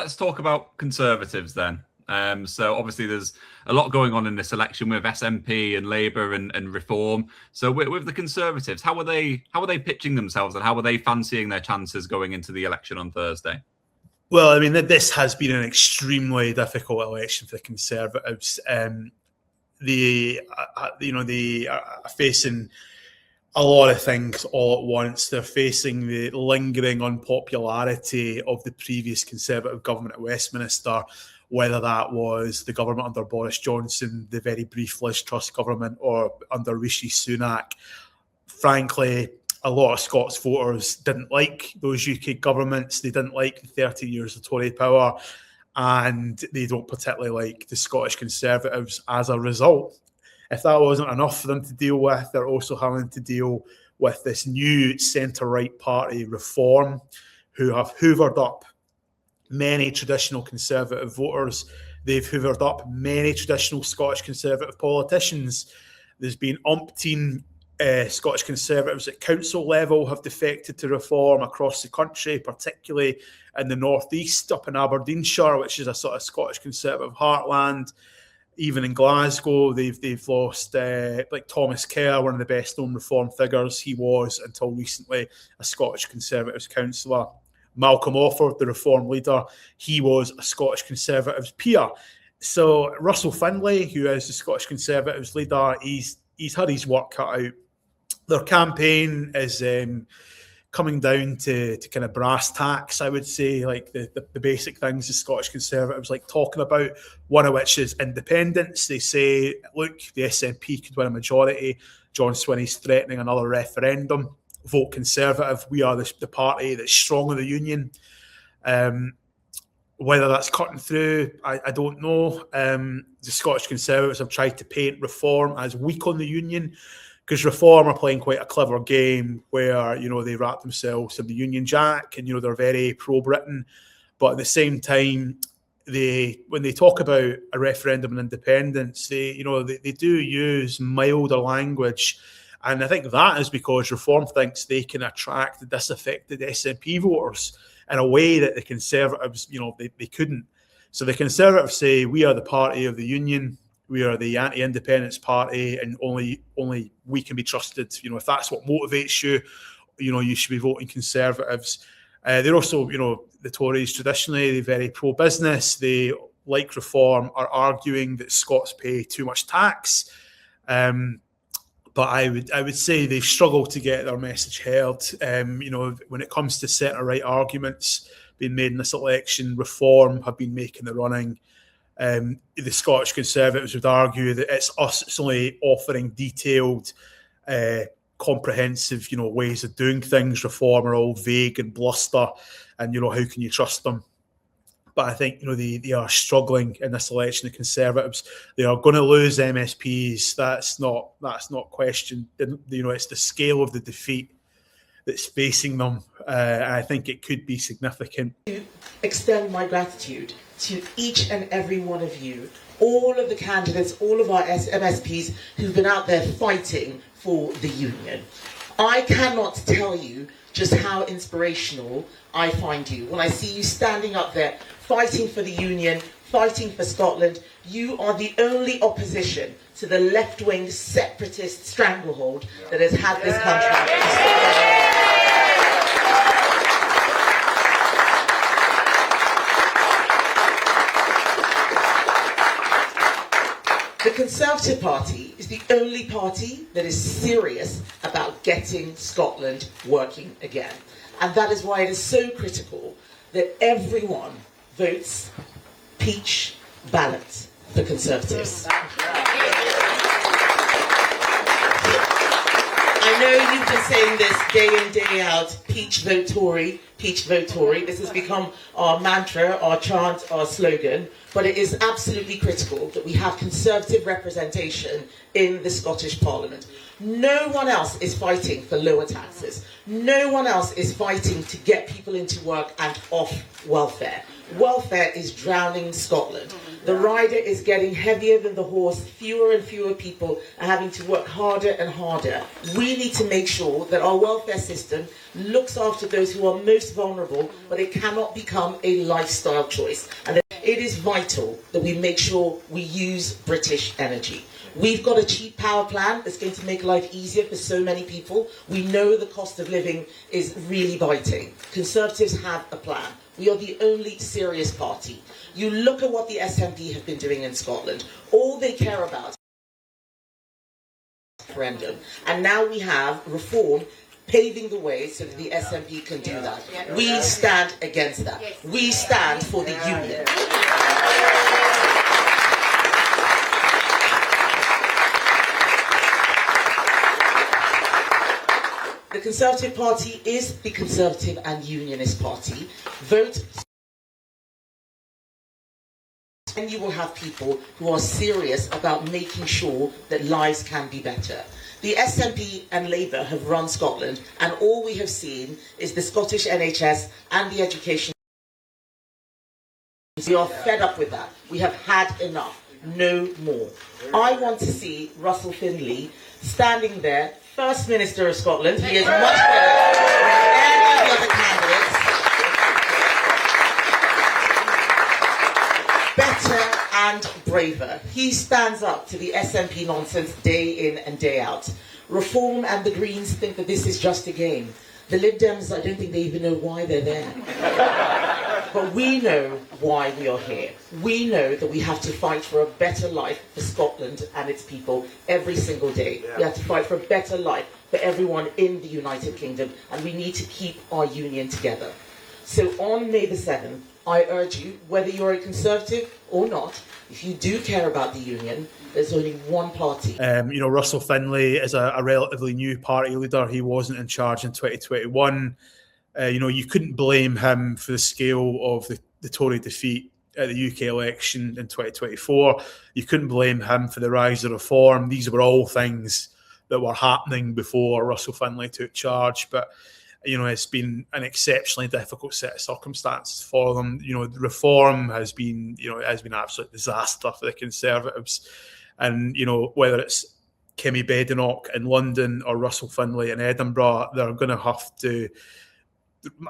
let's talk about Conservatives then. So obviously there's a lot going on in this election with SNP and Labour and Reform. So with the Conservatives, how are they pitching themselves, and how are they fancying their chances going into the election on Thursday? Well, I mean, this has been an extremely difficult election for the Conservatives. They are facing a lot of things all at once. They're facing the lingering unpopularity of the previous Conservative government at Westminster, whether that was the government under Boris Johnson, the very brief Liz Truss government, or under Rishi Sunak. Frankly, a lot of Scots voters didn't like those UK governments. They didn't like the 30 years of Tory power, and they don't particularly like the Scottish Conservatives as a result. If that wasn't enough for them to deal with, they're also having to deal with this new centre-right party, Reform, who have hoovered up many traditional Conservative voters. They've hoovered up many traditional Scottish Conservative politicians. There's been umpteen Scottish Conservatives at council level have defected to Reform across the country, particularly in the northeast, up in Aberdeenshire, which is a sort of Scottish Conservative heartland. Even in Glasgow, they've lost like Thomas Kerr, one of the best known Reform figures. He was, until recently, a Scottish Conservatives councillor. Malcolm Offord, the Reform leader, he was a Scottish Conservatives peer. So Russell Findlay, who is the Scottish Conservatives leader, he's had his work cut out. Their campaign is coming down to kind of brass tacks, I would say, like the basic things the Scottish Conservatives like talking about, one of which is independence. They say, look, the SNP could win a majority. John Swinney's threatening another referendum. Vote Conservative. We are the party that's strong in the union. Whether that's cutting through, I don't know. The Scottish Conservatives have tried to paint Reform as weak on the union, because Reform are playing quite a clever game where, they wrap themselves in the Union Jack and, they're very pro-Britain. But at the same time, when they talk about a referendum and independence, they do use milder language. And I think that is because Reform thinks they can attract the disaffected SNP voters in a way that the Conservatives, they couldn't. So the Conservatives say, we are the party of the union. We are the anti-independence party, and only we can be trusted. If that's what motivates you, you should be voting Conservatives. They're also, the Tories traditionally, they're very pro-business. They, like Reform, are arguing that Scots pay too much tax. But I would say they've struggled to get their message heard. When it comes to centre-right arguments being made in this election, Reform have been making the running. The Scottish Conservatives would argue that it's us that's only offering detailed, comprehensive, ways of doing things. Reform are all vague and bluster, and how can you trust them? But I think they are struggling in this election. The Conservatives, they are going to lose MSPs. That's not questioned. It's the scale of the defeat that's facing them. I think it could be significant. To extend my gratitude to each and every one of you, all of the candidates, all of our MSPs who've been out there fighting for the union. I cannot tell you just how inspirational I find you. When I see you standing up there, fighting for the union, fighting for Scotland, you are the only opposition to the left-wing separatist stranglehold that has had this country. The Conservative Party is the only party that is serious about getting Scotland working again. And that is why it is so critical that everyone votes peach ballot for Conservatives. I know you've been saying this day in, day out, peach vote Tory, peach vote Tory. This has become our mantra, our chant, our slogan. But it is absolutely critical that we have Conservative representation in the Scottish Parliament. No one else is fighting for lower taxes. No one else is fighting to get people into work and off welfare. welfare is drowning Scotland. The rider is getting heavier than the horse. Fewer and fewer people are having to work harder and harder. We need to make sure that our welfare system looks after those who are most vulnerable, but it cannot become a lifestyle choice. And it is vital that we make sure we use British energy. We've got a cheap power plan that's going to make life easier for so many people. We know the cost of living is really biting. Conservatives have a plan. We are the only serious party. You look at what the SNP have been doing in Scotland. All they care about is referendum. And now we have reform paving the way so that the SNP can do that. We stand against that. We stand for the union. The Conservative Party is the Conservative and Unionist Party. Vote, and you will have people who are serious about making sure that lives can be better. The SNP and Labour have run Scotland, and all we have seen is the Scottish NHS and the education. We are fed up with that. We have had enough. No more. I want to see Russell Findlay standing there, First Minister of Scotland. He is much better than any of the other candidates. Better and braver. He stands up to the SNP nonsense day in and day out. Reform and the Greens think that this is just a game. The Lib Dems, I don't think they even know why they're there. But we know why we are here. We know that we have to fight for a better life for Scotland and its people every single day. We have to fight for a better life for everyone in the United Kingdom, and we need to keep our union together. So on May the 7th, I urge you, whether you're a Conservative or not, if you do care about the union, there's only one party. Russell Findlay is a relatively new party leader. He wasn't in charge in 2021. You couldn't blame him for the scale of the Tory defeat at the UK election in 2024. You couldn't blame him for the rise of reform. These were all things that were happening before Russell Findlay took charge. But it's been an exceptionally difficult set of circumstances for them. The reform has been, an absolute disaster for the Conservatives. And, whether it's Kemi Badenoch in London or Russell Findlay in Edinburgh, they're going to have to,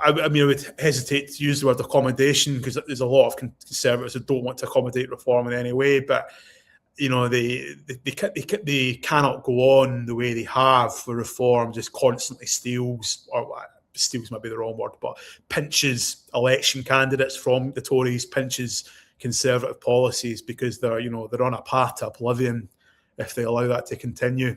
I would hesitate to use the word accommodation, because there's a lot of Conservatives who don't want to accommodate reform in any way, but they cannot go on the way they have, where reform just constantly steals might be the wrong word, but pinches election candidates from the Tories, pinches Conservative policies, because they're on a path to oblivion if they allow that to continue.